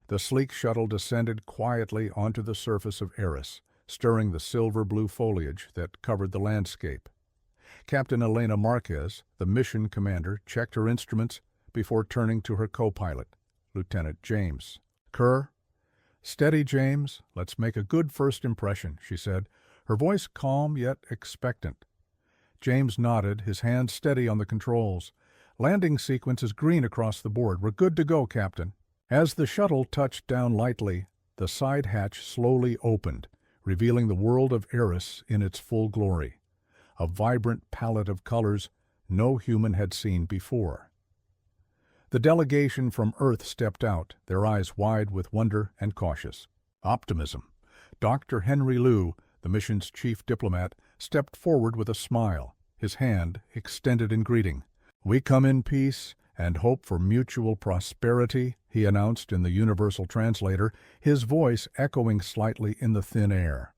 The sleek shuttle descended quietly onto the surface of Eris, stirring the silver-blue foliage that covered the landscape. Captain Elena Marquez, the mission commander, checked her instruments before turning to her co-pilot, Lieutenant James. "Kerr?" "Steady, James. Let's make a good first impression," she said, her voice calm yet expectant. James nodded, his hands steady on the controls. "Landing sequence is green across the board. We're good to go, Captain." As the shuttle touched down lightly, the side hatch slowly opened, revealing the world of Eris in its full glory, a vibrant palette of colors no human had seen before. The delegation from Earth stepped out, their eyes wide with wonder and cautious optimism. Dr. Henry Liu, the mission's chief diplomat, stepped forward with a smile, his hand extended in greeting. "We come in peace and hope for mutual prosperity," he announced in the universal translator, his voice echoing slightly in the thin air.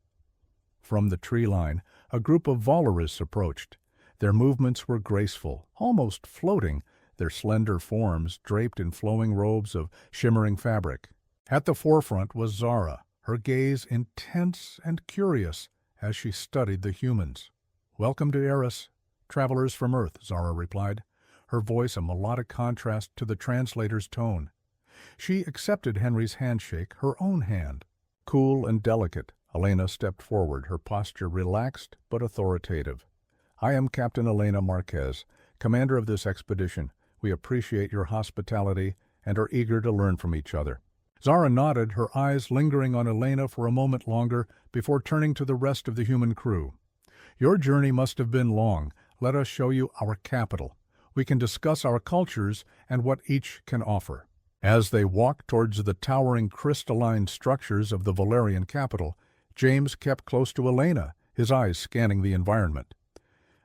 From the tree line, a group of Valorists approached. Their movements were graceful, almost floating, their slender forms draped in flowing robes of shimmering fabric. At the forefront was Zara, her gaze intense and curious as she studied the humans. "Welcome to Eris, travelers from Earth," Zara replied, her voice a melodic contrast to the translator's tone. She accepted Henry's handshake, her own hand. Cool and delicate, Elena stepped forward, her posture relaxed but authoritative. "I am Captain Elena Marquez, commander of this expedition. We appreciate your hospitality and are eager to learn from each other." Zara nodded, her eyes lingering on Elena for a moment longer before turning to the rest of the human crew. "Your journey must have been long. Let us show you our capital. We can discuss our cultures and what each can offer." As they walked towards the towering crystalline structures of the Valerian capital, James kept close to Elena, his eyes scanning the environment.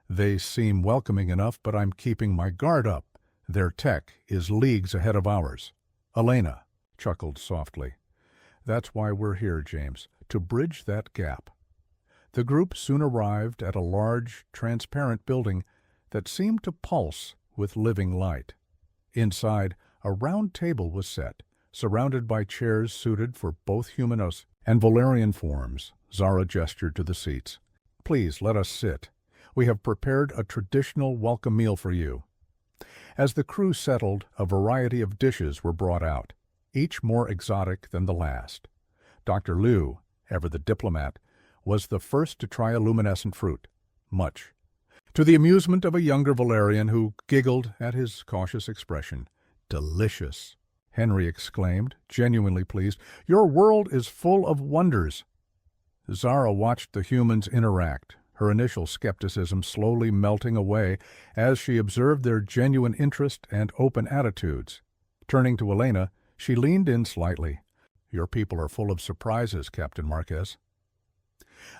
"They seem welcoming enough, but I'm keeping my guard up. Their tech is leagues ahead of ours." Elena chuckled softly. "That's why we're here, James, to bridge that gap." The group soon arrived at a large, transparent building that seemed to pulse with living light. Inside, a round table was set, surrounded by chairs suited for both humanos and Valerian forms. Zara gestured to the seats. "Please let us sit. We have prepared a traditional welcome meal for you." As the crew settled, a variety of dishes were brought out, each more exotic than the last. Dr. Liu, ever the diplomat, was the first to try a luminescent fruit, much to the amusement of a younger Valerian who giggled at his cautious expression. "Delicious," Henry exclaimed, genuinely pleased. "Your world is full of wonders." Zara watched the humans interact, her initial skepticism slowly melting away as she observed their genuine interest and open attitudes. Turning to Elena, she leaned in slightly. "Your people are full of surprises, Captain Marquez."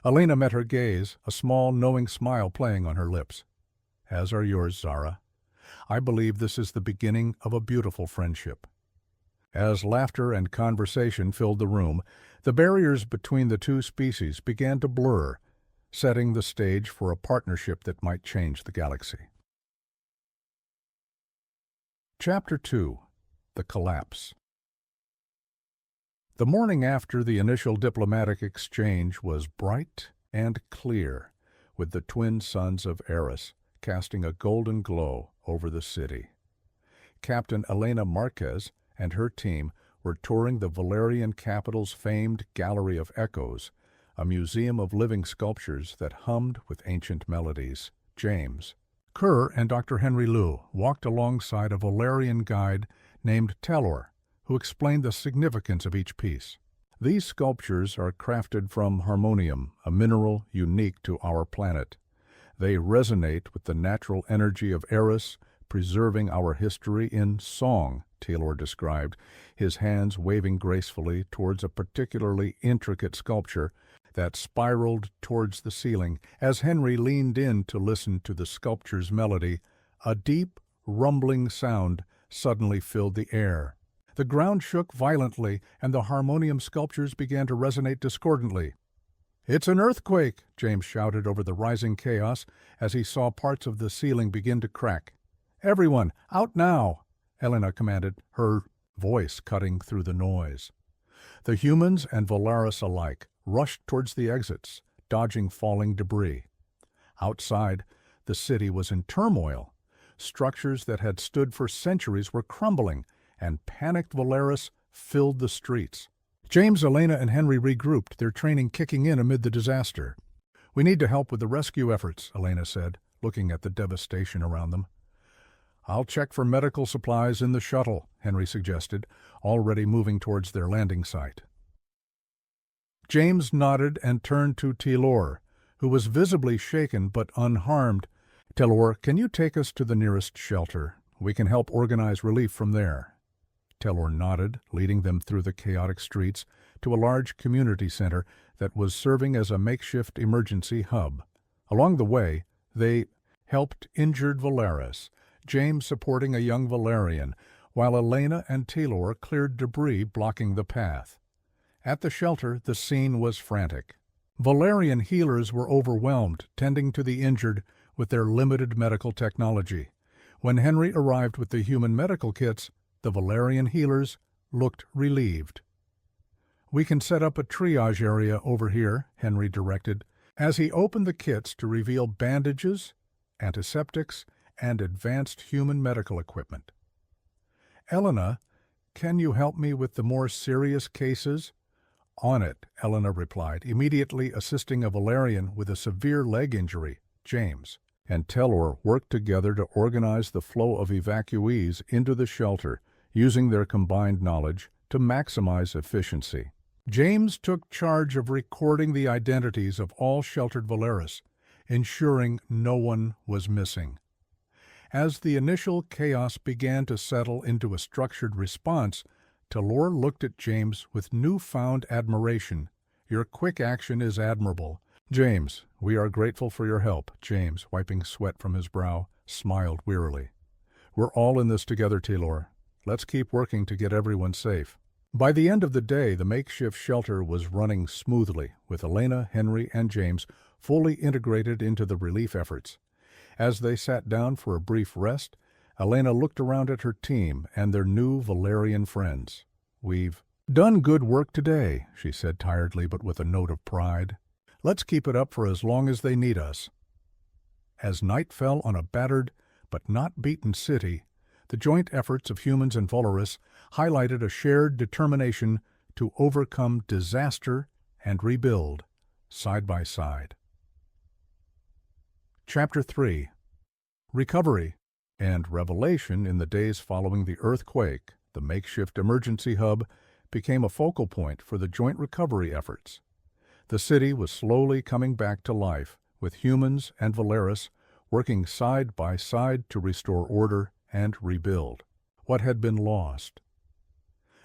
Elena met her gaze, a small, knowing smile playing on her lips. "As are yours, Zara. I believe this is the beginning of a beautiful friendship." As laughter and conversation filled the room, the barriers between the two species began to blur, setting the stage for a partnership that might change the galaxy. Chapter 2. The Collapse. The morning after the initial diplomatic exchange was bright and clear, with the twin suns of Eris casting a golden glow over the city. Captain Elena Marquez and her team were touring the Valerian capital's famed Gallery of Echoes, a museum of living sculptures that hummed with ancient melodies. James, Kerr, and Dr. Henry Liu walked alongside a Valerian guide named Telor, who explained the significance of each piece. "These sculptures are crafted from harmonium, a mineral unique to our planet. They resonate with the natural energy of Eris, preserving our history in song," Taylor described, his hands waving gracefully towards a particularly intricate sculpture that spiraled towards the ceiling. As Henry leaned in to listen to the sculpture's melody, a deep, rumbling sound suddenly filled the air. The ground shook violently, and the harmonium sculptures began to resonate discordantly. "It's an earthquake!" James shouted over the rising chaos as he saw parts of the ceiling begin to crack. "Everyone, out now!" Elena commanded, her voice cutting through the noise. The humans and Valaris alike rushed towards the exits, dodging falling debris. Outside, the city was in turmoil. Structures that had stood for centuries were crumbling, and panicked Valaris filled the streets. James, Elena, and Henry regrouped, their training kicking in amid the disaster. "We need to help with the rescue efforts," Elena said, looking at the devastation around them. "I'll check for medical supplies in the shuttle," Henry suggested, already moving towards their landing site. James nodded and turned to Telor, who was visibly shaken but unharmed. "Telor, can you take us to the nearest shelter? We can help organize relief from there." Telor nodded, leading them through the chaotic streets to a large community center that was serving as a makeshift emergency hub. Along the way, they helped injured Valaris, James supporting a young Valerian, while Elena and Telor cleared debris blocking the path. At the shelter, the scene was frantic. Valerian healers were overwhelmed, tending to the injured with their limited medical technology. When Henry arrived with the human medical kits, the Valerian healers looked relieved. "We can set up a triage area over here," Henry directed, as he opened the kits to reveal bandages, antiseptics, and advanced human medical equipment. "Elena, can you help me with the more serious cases?" "On it," Elena replied, immediately assisting a Valerian with a severe leg injury, James. And Telor worked together to organize the flow of evacuees into the shelter, using their combined knowledge to maximize efficiency. James took charge of recording the identities of all sheltered Valaris, ensuring no one was missing. As the initial chaos began to settle into a structured response, Telor looked at James with newfound admiration. "Your quick action is admirable." "James, we are grateful for your help," James, wiping sweat from his brow, smiled wearily. "We're all in this together, Telor. Let's keep working to get everyone safe." By the end of the day, the makeshift shelter was running smoothly, with Elena, Henry, and James fully integrated into the relief efforts. As they sat down for a brief rest, Elena looked around at her team and their new Valerian friends. "We've done good work today," she said tiredly but with a note of pride. "Let's keep it up for as long as they need us." As night fell on a battered but not beaten city, the joint efforts of humans and Valaris highlighted a shared determination to overcome disaster and rebuild, side by side. Chapter 3. Recovery and revelation. In the days following the earthquake, the makeshift emergency hub became a focal point for the joint recovery efforts. The city was slowly coming back to life, with humans and Valaris working side by side to restore order and rebuild what had been lost.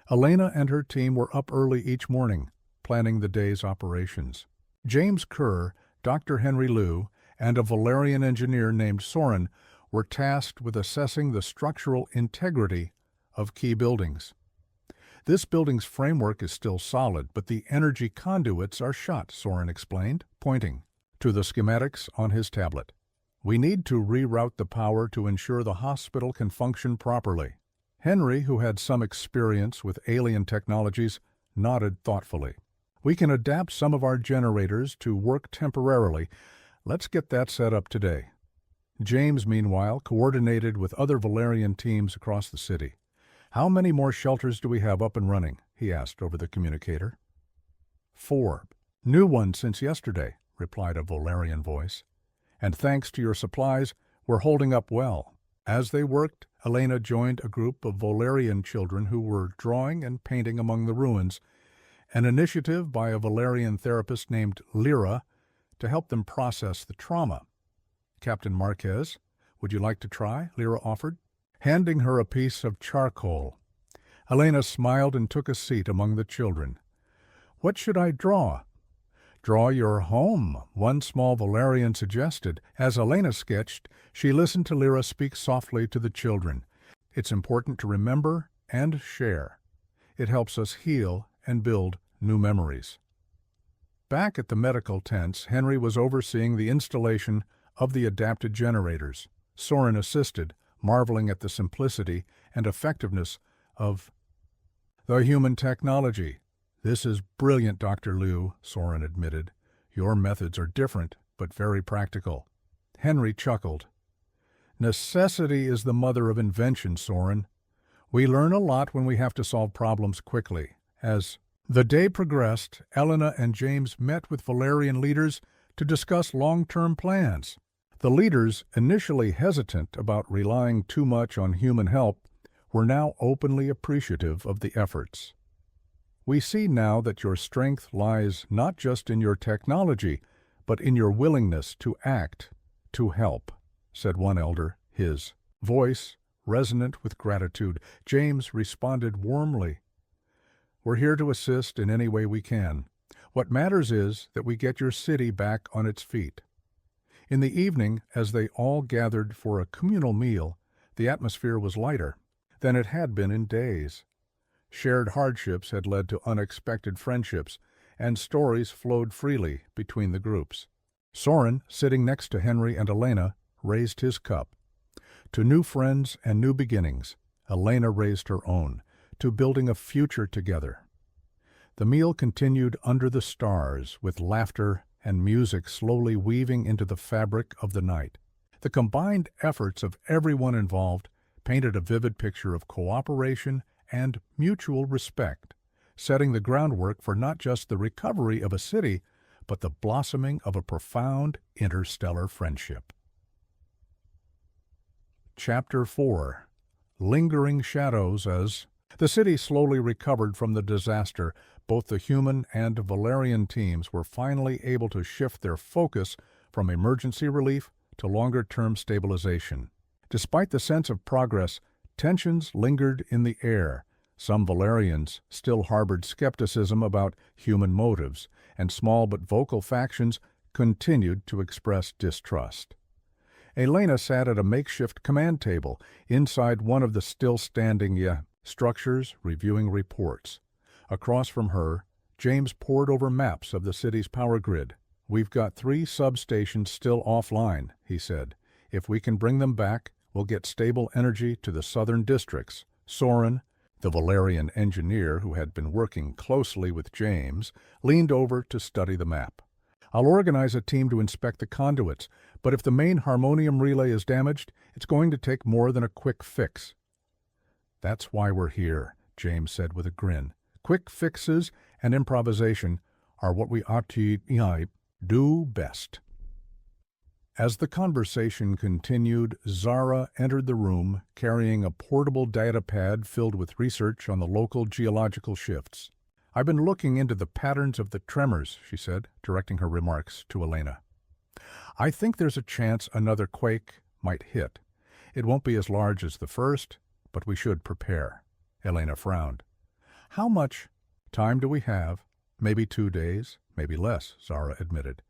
Elena and her team were up early each morning, planning the day's operations. James Kerr, Dr. Henry Liu, and a Valerian engineer named Soren were tasked with assessing the structural integrity of key buildings. "This building's framework is still solid, but the energy conduits are shot," Soren explained, pointing to the schematics on his tablet. "We need to reroute the power to ensure the hospital can function properly." Henry, who had some experience with alien technologies, nodded thoughtfully. "We can adapt some of our generators to work temporarily. Let's get that set up today." James, meanwhile, coordinated with other Valerian teams across the city. "How many more shelters do we have up and running?" he asked over the communicator. 4. "New ones since yesterday," replied a Valerian voice. "And thanks to your supplies, we're holding up well." As they worked, Elena joined a group of Valerian children who were drawing and painting among the ruins, an initiative by a Valerian therapist named Lyra to help them process the trauma. "Captain Marquez, would you like to try?" Lyra offered, handing her a piece of charcoal. Elena smiled and took a seat among the children. "What should I draw?" "Draw your home," one small Valerian suggested. As Elena sketched, she listened to Lyra speak softly to the children. "It's important to remember and share. It helps us heal and build new memories." Back at the medical tents, Henry was overseeing the installation of the adapted generators. Soren assisted, marveling at the simplicity and effectiveness of The human technology. This is brilliant, Dr. Liu, Soren admitted. Your methods are different, but very practical. Henry chuckled. Necessity is the mother of invention, Soren. We learn a lot when we have to solve problems quickly. As the day progressed, Elena and James met with Valerian leaders to discuss long-term plans. The leaders, initially hesitant about relying too much on human help, were now openly appreciative of the efforts. We see now that your strength lies not just in your technology, but in your willingness to act, to help, said one elder, his voice resonant with gratitude. James responded warmly. We're here to assist in any way we can. What matters is that we get your city back on its feet. In the evening, as they all gathered for a communal meal, the atmosphere was lighter than it had been in days. Shared hardships had led to unexpected friendships, and stories flowed freely between the groups. Soren, sitting next to Henry and Elena, raised his cup. To new friends and new beginnings, Elena raised her own, to building a future together. The meal continued under the stars, with laughter and music slowly weaving into the fabric of the night. The combined efforts of everyone involved painted a vivid picture of cooperation and mutual respect, setting the groundwork for not just the recovery of a city, but the blossoming of a profound interstellar friendship. Chapter 4. Lingering Shadows. As the city slowly recovered from the disaster, both the human and Valerian teams were finally able to shift their focus from emergency relief to longer-term stabilization. Despite the sense of progress, tensions lingered in the air. Some Valerians still harbored skepticism about human motives, and small but vocal factions continued to express distrust. Elena sat at a makeshift command table inside one of the still-standing structures, reviewing reports. Across from her, James pored over maps of the city's power grid. We've got 3 substations still offline, he said. If we can bring them back, we'll get stable energy to the southern districts. Soren, the Valerian engineer who had been working closely with James, leaned over to study the map. I'll organize a team to inspect the conduits, but if the main harmonium relay is damaged, it's going to take more than a quick fix. That's why we're here, James said with a grin. Quick fixes and improvisation are what we ought to do best. As the conversation continued, Zara entered the room carrying a portable data pad filled with research on the local geological shifts. I've been looking into the patterns of the tremors, she said, directing her remarks to Elena. I think there's a chance another quake might hit. It won't be as large as the first, but we should prepare. Elena frowned. How much time do we have? Maybe 2 days, maybe less, Zara admitted.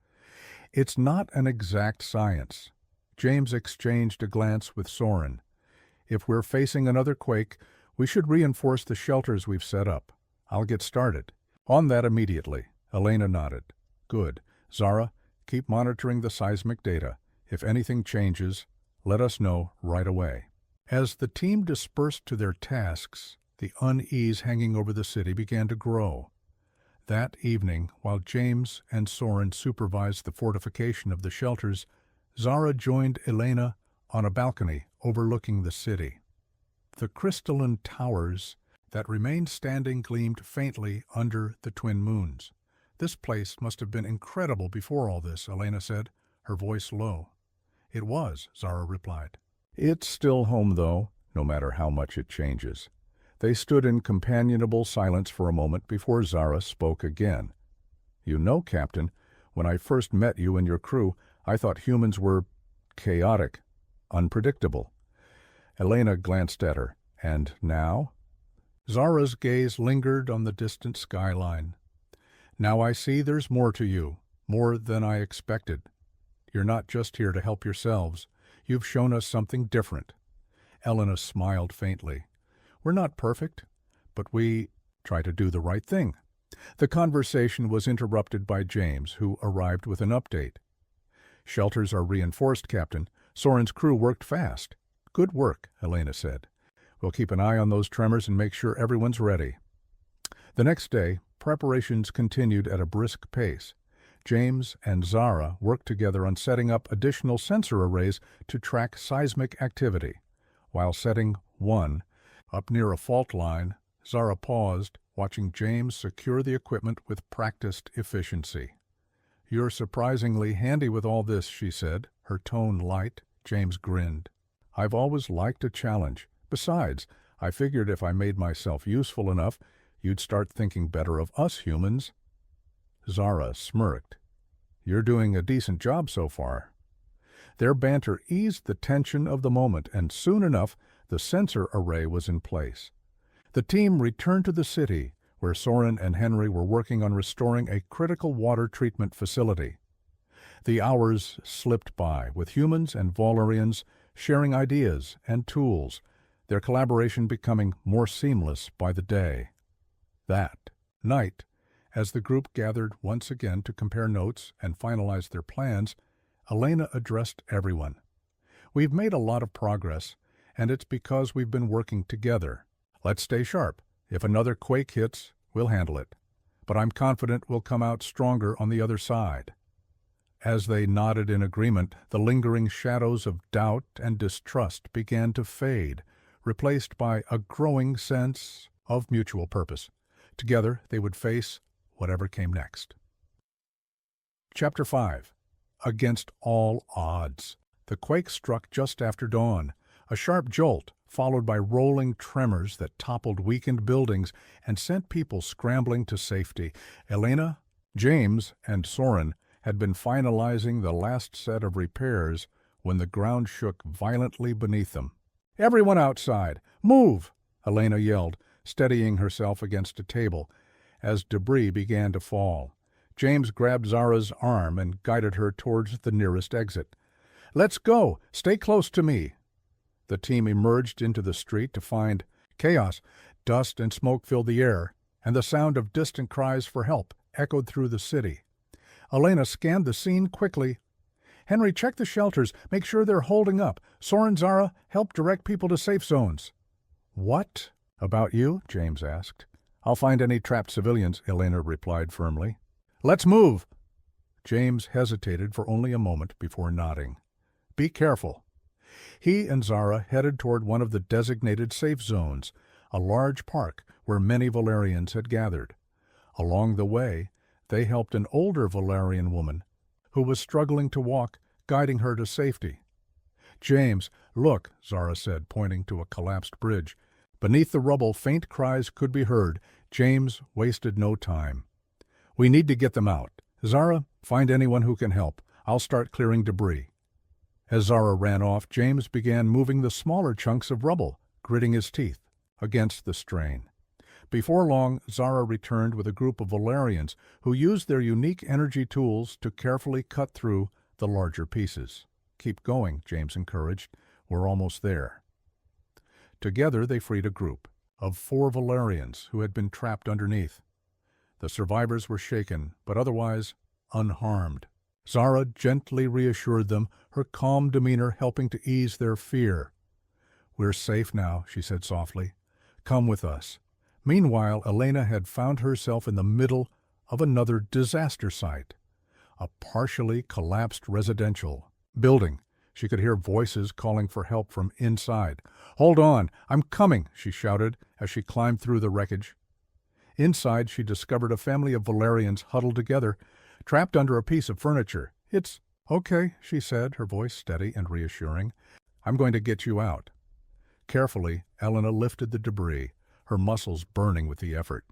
It's not an exact science. James exchanged a glance with Soren. If we're facing another quake, we should reinforce the shelters we've set up. I'll get started. On that immediately. Elena nodded. Good. Zara, keep monitoring the seismic data. If anything changes, let us know right away. As the team dispersed to their tasks, the unease hanging over the city began to grow. That evening, while James and Soren supervised the fortification of the shelters, Zara joined Elena on a balcony overlooking the city. The crystalline towers that remained standing gleamed faintly under the twin moons. This place must have been incredible before all this, Elena said, her voice low. It was, Zara replied. It's still home, though, no matter how much it changes. They stood in companionable silence for a moment before Zara spoke again. You know, Captain, when I first met you and your crew, I thought humans were chaotic, unpredictable. Elena glanced at her. And now? Zara's gaze lingered on the distant skyline. Now I see there's more to you, more than I expected. You're not just here to help yourselves. You've shown us something different. Elena smiled faintly. We're not perfect, but we try to do the right thing. The conversation was interrupted by James, who arrived with an update. Shelters are reinforced, Captain. Soren's crew worked fast. Good work, Elena said. We'll keep an eye on those tremors and make sure everyone's ready. The next day, preparations continued at a brisk pace. James and Zara worked together on setting up additional sensor arrays to track seismic activity. While setting one up near a fault line, Zara paused, watching James secure the equipment with practiced efficiency. "You're surprisingly handy with all this," she said, her tone light. James grinned. "I've always liked a challenge. Besides, I figured if I made myself useful enough, you'd start thinking better of us humans." Zara smirked. "You're doing a decent job so far." Their banter eased the tension of the moment, and soon enough, the sensor array was in place. The team returned to the city, where Soren and Henry were working on restoring a critical water treatment facility. The hours slipped by, with humans and Valyrians sharing ideas and tools, their collaboration becoming more seamless by the day. That night, as the group gathered once again to compare notes and finalize their plans, Elena addressed everyone. "We've made a lot of progress, and it's because we've been working together. Let's stay sharp. If another quake hits, we'll handle it. But I'm confident we'll come out stronger on the other side." As they nodded in agreement, the lingering shadows of doubt and distrust began to fade, replaced by a growing sense of mutual purpose. Together, they would face whatever came next. Chapter 5. Against all odds. The quake struck just after dawn, a sharp jolt, followed by rolling tremors that toppled weakened buildings and sent people scrambling to safety. Elena, James, and Soren had been finalizing the last set of repairs when the ground shook violently beneath them. "Everyone outside! Move!" Elena yelled, steadying herself against a table, as debris began to fall. James grabbed Zara's arm and guided her towards the nearest exit. "Let's go! Stay close to me!" The team emerged into the street to find chaos. Dust and smoke filled the air, and the sound of distant cries for help echoed through the city. Elena scanned the scene quickly. "Henry, check the shelters. Make sure they're holding up. Soren, Zara, help direct people to safe zones." "What about you?" James asked. "I'll find any trapped civilians," Elena replied firmly. "Let's move." James hesitated for only a moment before nodding. "Be careful." He and Zara headed toward one of the designated safe zones, a large park where many Valyrians had gathered. Along the way, they helped an older Valyrian woman who was struggling to walk, guiding her to safety. "James, look," Zara said, pointing to a collapsed bridge. Beneath the rubble, faint cries could be heard. James wasted no time. "We need to get them out. Zara, find anyone who can help. I'll start clearing debris." As Zara ran off, James began moving the smaller chunks of rubble, gritting his teeth against the strain. Before long, Zara returned with a group of Valyrians who used their unique energy tools to carefully cut through the larger pieces. "Keep going," James encouraged. "We're almost there." Together they freed a group of 4 Valyrians who had been trapped underneath. The survivors were shaken, but otherwise unharmed. Zara gently reassured them, her calm demeanor helping to ease their fear. "We're safe now," she said softly. "Come with us." Meanwhile, Elena had found herself in the middle of another disaster site, a partially collapsed residential building. She could hear voices calling for help from inside. "Hold on, I'm coming," she shouted as she climbed through the wreckage. Inside, she discovered a family of Valyrians huddled together, trapped under a piece of furniture. "It's okay," she said, her voice steady and reassuring. "I'm going to get you out." Carefully, Elena lifted the debris, her muscles burning with the effort.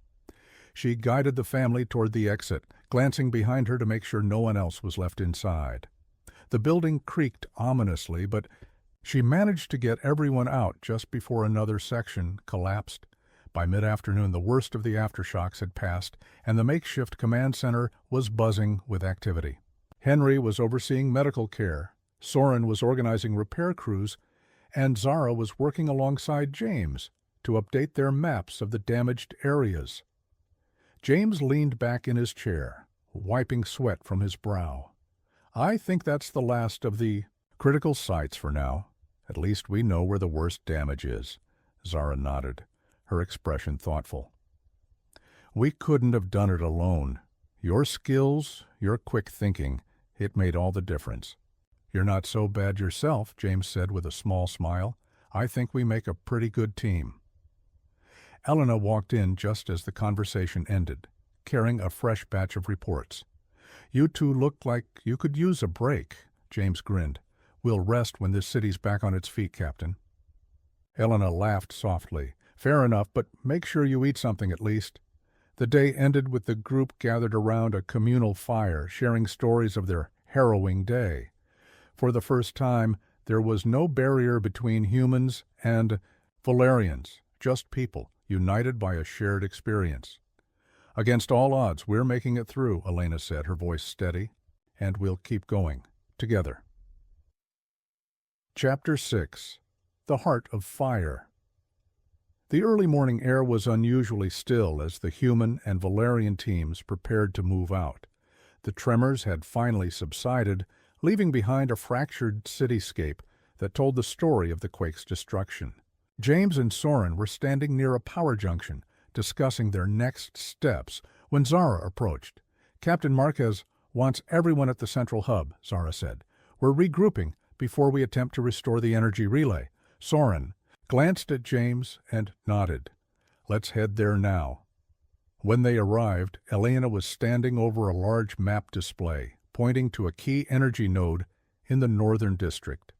She guided the family toward the exit, glancing behind her to make sure no one else was left inside. The building creaked ominously, but she managed to get everyone out just before another section collapsed. By mid-afternoon, the worst of the aftershocks had passed, and the makeshift command center was buzzing with activity. Henry was overseeing medical care, Soren was organizing repair crews, and Zara was working alongside James to update their maps of the damaged areas. James leaned back in his chair, wiping sweat from his brow. "I think that's the last of the critical sites for now. At least we know where the worst damage is." Zara nodded, her expression thoughtful. We couldn't have done it alone. Your skills, your quick thinking, it made all the difference. You're not so bad yourself, James said with a small smile. I think we make a pretty good team. Elena walked in just as the conversation ended, carrying a fresh batch of reports. You two look like you could use a break, James grinned. We'll rest when this city's back on its feet, Captain. Elena laughed softly. Fair enough, but make sure you eat something at least. The day ended with the group gathered around a communal fire, sharing stories of their harrowing day. For the first time, there was no barrier between humans and Valerians, just people, united by a shared experience. Against all odds, we're making it through, Elena said, her voice steady, and we'll keep going, together. Chapter 6. The Heart of Fire. The early morning air was unusually still as the human and Valerian teams prepared to move out. The tremors had finally subsided, leaving behind a fractured cityscape that told the story of the quake's destruction. James and Soren were standing near a power junction, discussing their next steps, when Zara approached. Captain Marquez wants everyone at the central hub, Zara said. We're regrouping before we attempt to restore the energy relay. Soren glanced at James and nodded. Let's head there now. When they arrived, Elena was standing over a large map display, pointing to a key energy node in the northern district.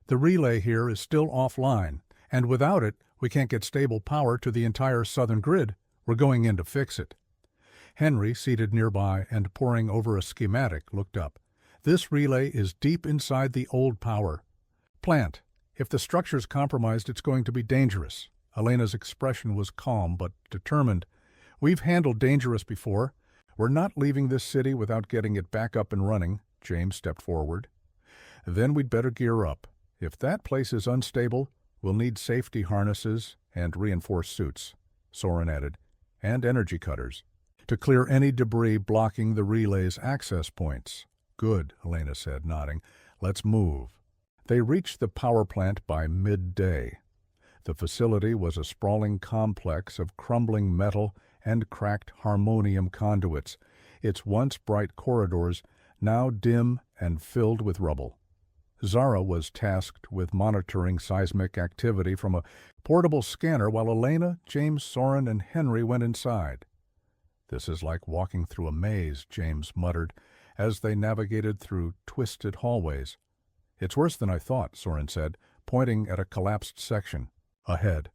The relay here is still offline, and without it, we can't get stable power to the entire southern grid. We're going in to fix it. Henry, seated nearby and poring over a schematic, looked up. This relay is deep inside the old power plant. If the structure's compromised, it's going to be dangerous. Elena's expression was calm but determined. We've handled dangerous before. We're not leaving this city without getting it back up and running. James stepped forward. Then we'd better gear up. If that place is unstable, we'll need safety harnesses and reinforced suits, Soren added, and energy cutters, to clear any debris blocking the relay's access points. Good, Elena said, nodding. Let's move. They reached the power plant by midday. The facility was a sprawling complex of crumbling metal and cracked harmonium conduits, its once bright corridors now dim and filled with rubble. Zara was tasked with monitoring seismic activity from a portable scanner while Elena, James, Soren, and Henry went inside. This is like walking through a maze, James muttered, as they navigated through twisted hallways. It's worse than I thought, Soren said, pointing at a collapsed section. Ahead.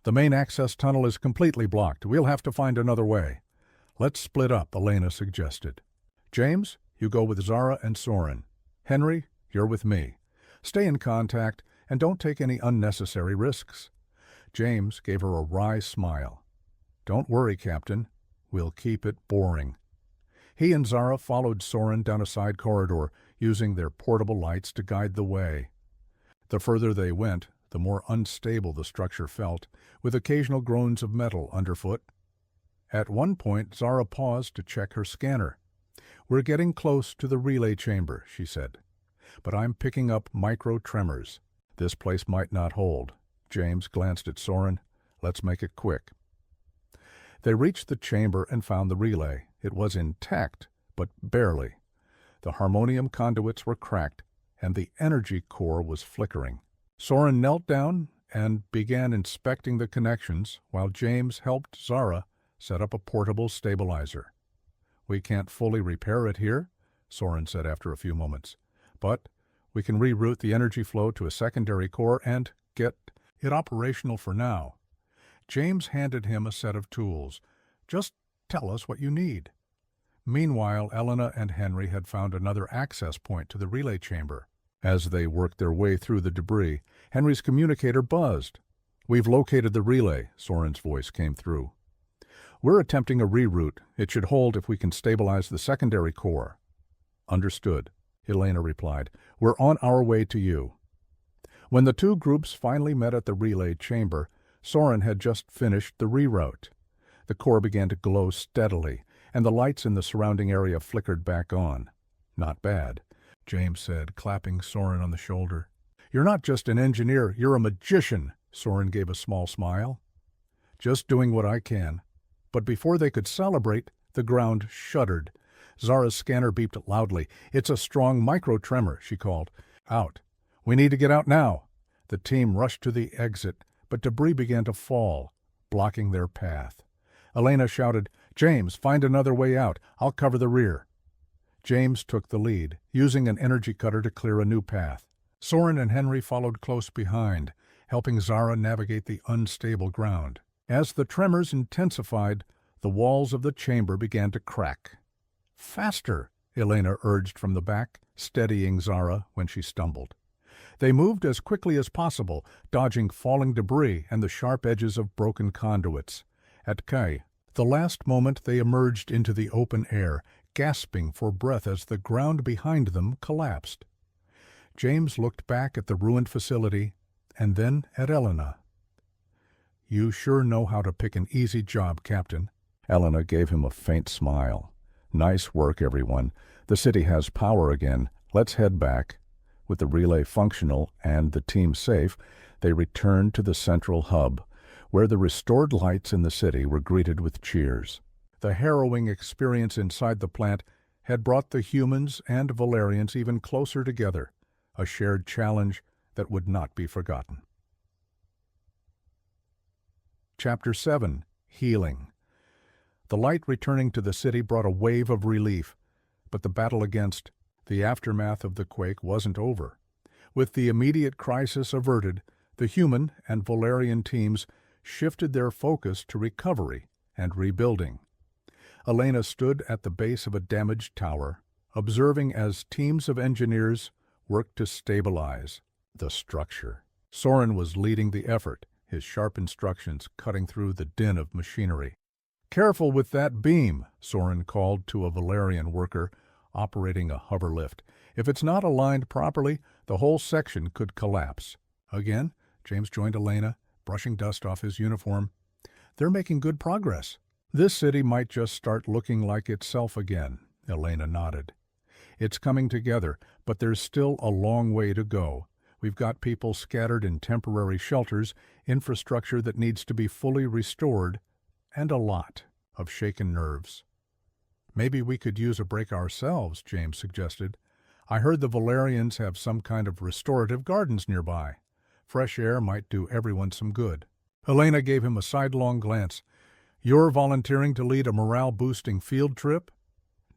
The main access tunnel is completely blocked. We'll have to find another way. Let's split up, Elena suggested. James, you go with Zara and Soren. Henry, you're with me. Stay in contact and don't take any unnecessary risks. James gave her a wry smile. Don't worry, Captain. We'll keep it boring. He and Zara followed Soren down a side corridor, using their portable lights to guide the way. The further they went, the more unstable the structure felt, with occasional groans of metal underfoot. At one point, Zara paused to check her scanner. We're getting close to the relay chamber, she said. But I'm picking up micro-tremors. This place might not hold. James glanced at Soren. Let's make it quick. They reached the chamber and found the relay. It was intact, but barely. The harmonium conduits were cracked, and the energy core was flickering. Soren knelt down and began inspecting the connections, while James helped Zara set up a portable stabilizer. We can't fully repair it here, Soren said after a few moments, but we can reroute the energy flow to a secondary core and get it operational for now. James handed him a set of tools. Just tell us what you need. Meanwhile, Elena and Henry had found another access point to the relay chamber. As they worked their way through the debris, Henry's communicator buzzed. We've located the relay, Soren's voice came through. We're attempting a reroute. It should hold if we can stabilize the secondary core. Understood, Elena replied. We're on our way to you. When the two groups finally met at the relay chamber, Soren had just finished the reroute. The core began to glow steadily, and the lights in the surrounding area flickered back on. Not bad, James said, clapping Soren on the shoulder. You're not just an engineer, you're a magician, Soren gave a small smile. Just doing what I can. But before they could celebrate, the ground shuddered. Zara's scanner beeped loudly. "It's a strong micro-tremor," she called. "Out. We need to get out now." The team rushed to the exit, but debris began to fall, blocking their path. Elena shouted, "James, find another way out. I'll cover the rear." James took the lead, using an energy cutter to clear a new path. Soren and Henry followed close behind, helping Zara navigate the unstable ground. As the tremors intensified, the walls of the chamber began to crack. "Faster," Elena urged from the back, steadying Zara when she stumbled. They moved as quickly as possible, dodging falling debris and the sharp edges of broken conduits. At the last moment they emerged into the open air, gasping for breath as the ground behind them collapsed. James looked back at the ruined facility and then at Elena. "You sure know how to pick an easy job, Captain." Elena gave him a faint smile. "Nice work, everyone. The city has power again. Let's head back." With the relay functional and the team safe, they returned to the central hub, where the restored lights in the city were greeted with cheers. The harrowing experience inside the plant had brought the humans and Valerians even closer together, a shared challenge that would not be forgotten. Chapter 7. Healing. The light returning to the city brought a wave of relief, but the battle against the aftermath of the quake wasn't over. With the immediate crisis averted, the human and Valerian teams shifted their focus to recovery and rebuilding. Elena stood at the base of a damaged tower, observing as teams of engineers worked to stabilize the structure. Soren was leading the effort, his sharp instructions cutting through the din of machinery. "Careful with that beam," Soren called to a Valerian worker operating a hover lift. "If it's not aligned properly, the whole section could collapse." Again, James joined Elena, brushing dust off his uniform. "They're making good progress." "This city might just start looking like itself again," Elena nodded. "It's coming together, but there's still a long way to go. We've got people scattered in temporary shelters, infrastructure that needs to be fully restored, and a lot of shaken nerves." "Maybe we could use a break ourselves," James suggested. "I heard the Valerians have some kind of restorative gardens nearby. Fresh air might do everyone some good." Elena gave him a sidelong glance. "You're volunteering to lead a morale-boosting field trip?"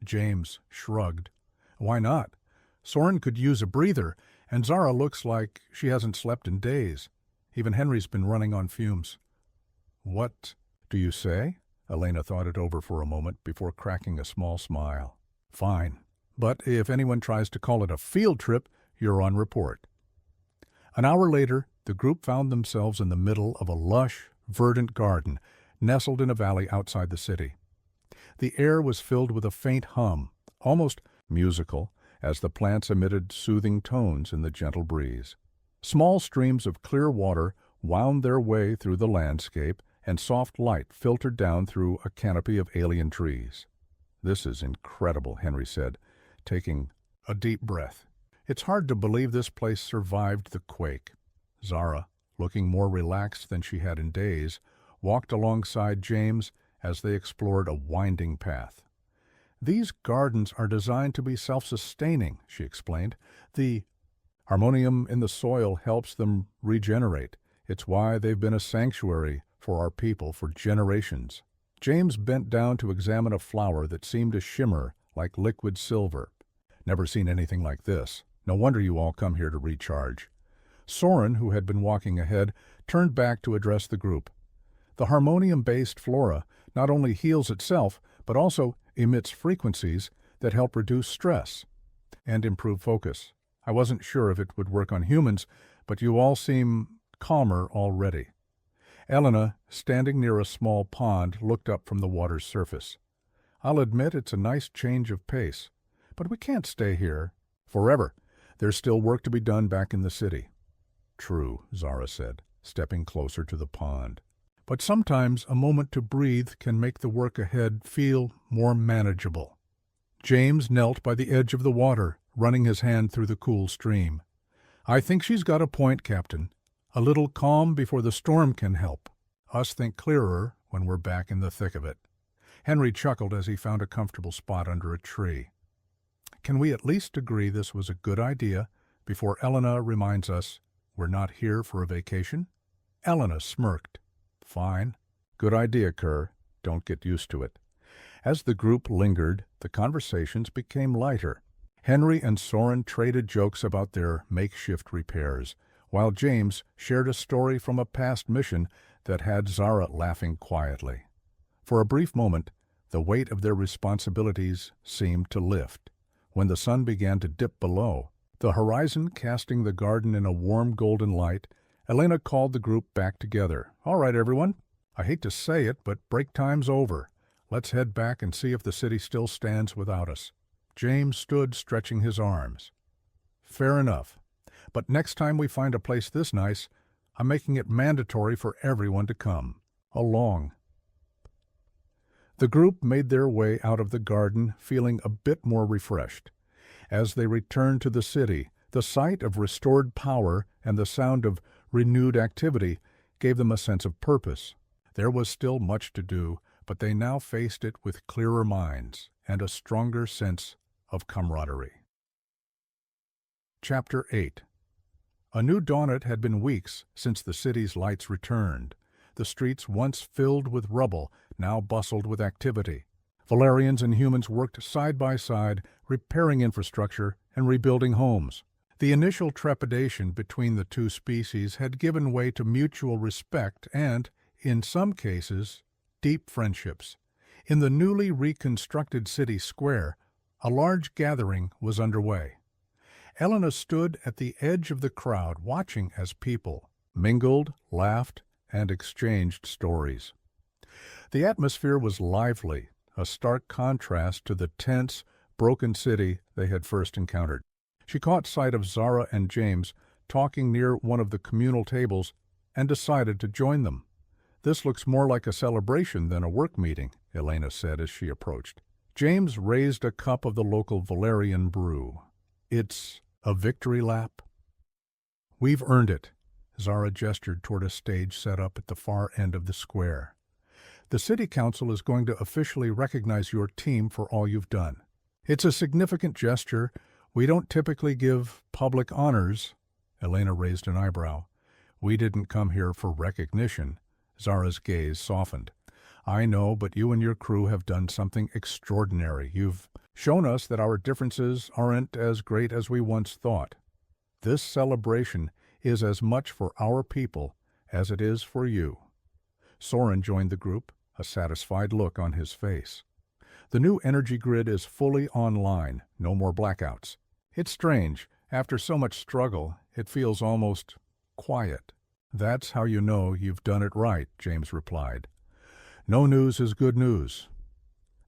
James shrugged. "Why not? Soren could use a breather, and Zara looks like she hasn't slept in days. Even Henry's been running on fumes." "What do you say?" Elena thought it over for a moment before cracking a small smile. "Fine. But if anyone tries to call it a field trip, you're on report." An hour later, the group found themselves in the middle of a lush, verdant garden, nestled in a valley outside the city. The air was filled with a faint hum, almost musical, as the plants emitted soothing tones in the gentle breeze. Small streams of clear water wound their way through the landscape, and soft light filtered down through a canopy of alien trees. "This is incredible," Henry said, taking a deep breath. "It's hard to believe this place survived the quake." Zara, looking more relaxed than she had in days, walked alongside James as they explored a winding path. "These gardens are designed to be self-sustaining," she explained. "The harmonium in the soil helps them regenerate. It's why they've been a sanctuary for our people for generations." James bent down to examine a flower that seemed to shimmer like liquid silver. "Never seen anything like this. No wonder you all come here to recharge." Soren, who had been walking ahead, turned back to address the group. "The harmonium-based flora not only heals itself, but also emits frequencies that help reduce stress and improve focus. I wasn't sure if it would work on humans, but you all seem calmer already." Elena, standing near a small pond, looked up from the water's surface. "I'll admit it's a nice change of pace, but we can't stay here forever. There's still work to be done back in the city." "True," Zara said, stepping closer to the pond. "But sometimes a moment to breathe can make the work ahead feel more manageable." James knelt by the edge of the water, running his hand through the cool stream. "I think she's got a point, Captain. A little calm before the storm can help us think clearer when we're back in the thick of it." Henry chuckled as he found a comfortable spot under a tree. Can we at least agree this was a good idea before Elena reminds us we're not here for a vacation? Elena smirked. Fine. Good idea, Kerr. Don't get used to it. As the group lingered, the conversations became lighter. Henry and Soren traded jokes about their makeshift repairs, while James shared a story from a past mission that had Zara laughing quietly. For a brief moment, the weight of their responsibilities seemed to lift. When the sun began to dip below, the horizon casting the garden in a warm golden light, Elena called the group back together. All right, everyone. I hate to say it, but break time's over. Let's head back and see if the city still stands without us. James stood stretching his arms. Fair enough. But next time we find a place this nice, I'm making it mandatory for everyone to come along. The group made their way out of the garden feeling a bit more refreshed. As they returned to the city, the sight of restored power and the sound of renewed activity gave them a sense of purpose. There was still much to do, but they now faced it with clearer minds and a stronger sense of camaraderie. Chapter 8. A new dawn. It had been weeks since the city's lights returned. The streets, once filled with rubble, now bustled with activity. Valerians and humans worked side by side, repairing infrastructure and rebuilding homes. The initial trepidation between the two species had given way to mutual respect and, in some cases, deep friendships. In the newly reconstructed city square, a large gathering was underway. Elena stood at the edge of the crowd, watching as people mingled, laughed, and exchanged stories. The atmosphere was lively, a stark contrast to the tense, broken city they had first encountered. She caught sight of Zara and James talking near one of the communal tables and decided to join them. This looks more like a celebration than a work meeting, Elena said as she approached. James raised a cup of the local Valerian brew. It's a victory lap? We've earned it. Zara gestured toward a stage set up at the far end of the square. The city council is going to officially recognize your team for all you've done. It's a significant gesture. We don't typically give public honors. Elena raised an eyebrow. We didn't come here for recognition. Zara's gaze softened. I know, but you and your crew have done something extraordinary. You've shown us that our differences aren't as great as we once thought. This celebration is as much for our people as it is for you. Soren joined the group, a satisfied look on his face. The new energy grid is fully online, no more blackouts. It's strange. After so much struggle, it feels almost quiet. That's how you know you've done it right, James replied. No news is good news.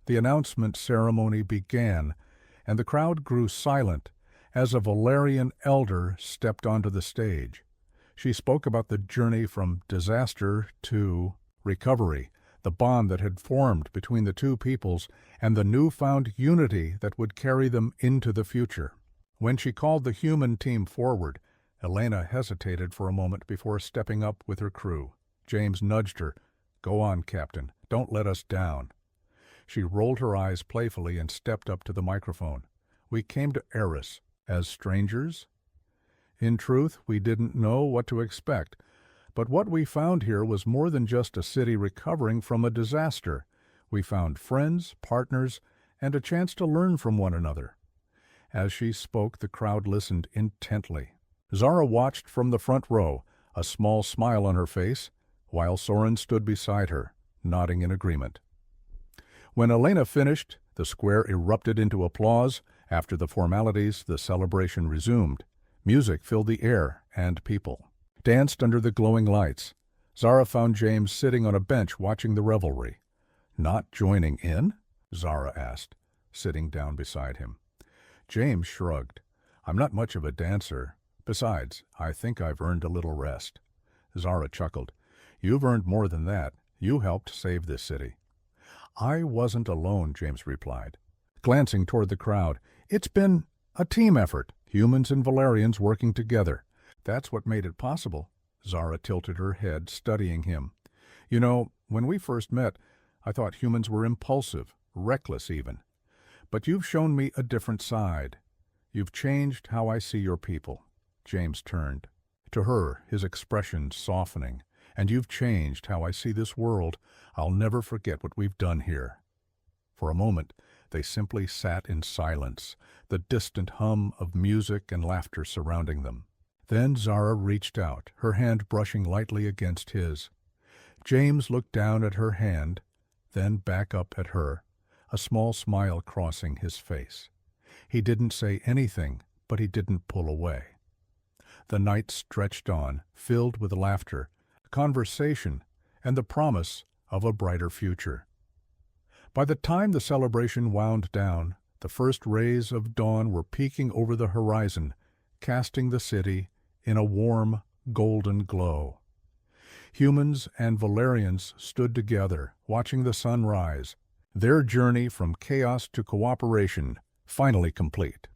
The announcement ceremony began, and the crowd grew silent as a Valerian elder stepped onto the stage. She spoke about the journey from disaster to recovery, the bond that had formed between the two peoples, and the newfound unity that would carry them into the future. When she called the human team forward, Elena hesitated for a moment before stepping up with her crew. James nudged her. Go on, Captain. Don't let us down. She rolled her eyes playfully and stepped up to the microphone. We came to Eris as strangers. In truth, we didn't know what to expect, but what we found here was more than just a city recovering from a disaster. We found friends, partners, and a chance to learn from one another. As she spoke, the crowd listened intently. Zara watched from the front row, a small smile on her face, while Soren stood beside her, nodding in agreement. When Elena finished, the square erupted into applause. After the formalities, the celebration resumed. Music filled the air, and people danced under the glowing lights. Zara found James sitting on a bench watching the revelry. Not joining in? Zara asked, sitting down beside him. James shrugged. I'm not much of a dancer. Besides, I think I've earned a little rest. Zara chuckled. You've earned more than that. You helped save this city. I wasn't alone, James replied, glancing toward the crowd. It's been a team effort, humans and Valerians working together. That's what made it possible. Zara tilted her head, studying him. You know, when we first met, I thought humans were impulsive, reckless even. But you've shown me a different side. You've changed how I see your people." James turned. To her, his expression softening. "And you've changed how I see this world. I'll never forget what we've done here." For a moment, they simply sat in silence, the distant hum of music and laughter surrounding them. Then Zara reached out, her hand brushing lightly against his. James looked down at her hand, then back up at her, a small smile crossing his face. He didn't say anything, but he didn't pull away. The night stretched on, filled with laughter, conversation, and the promise of a brighter future. By the time the celebration wound down, the first rays of dawn were peeking over the horizon, casting the city in a warm, golden glow. Humans and Valerians stood together, watching the sun rise, their journey from chaos to cooperation finally complete.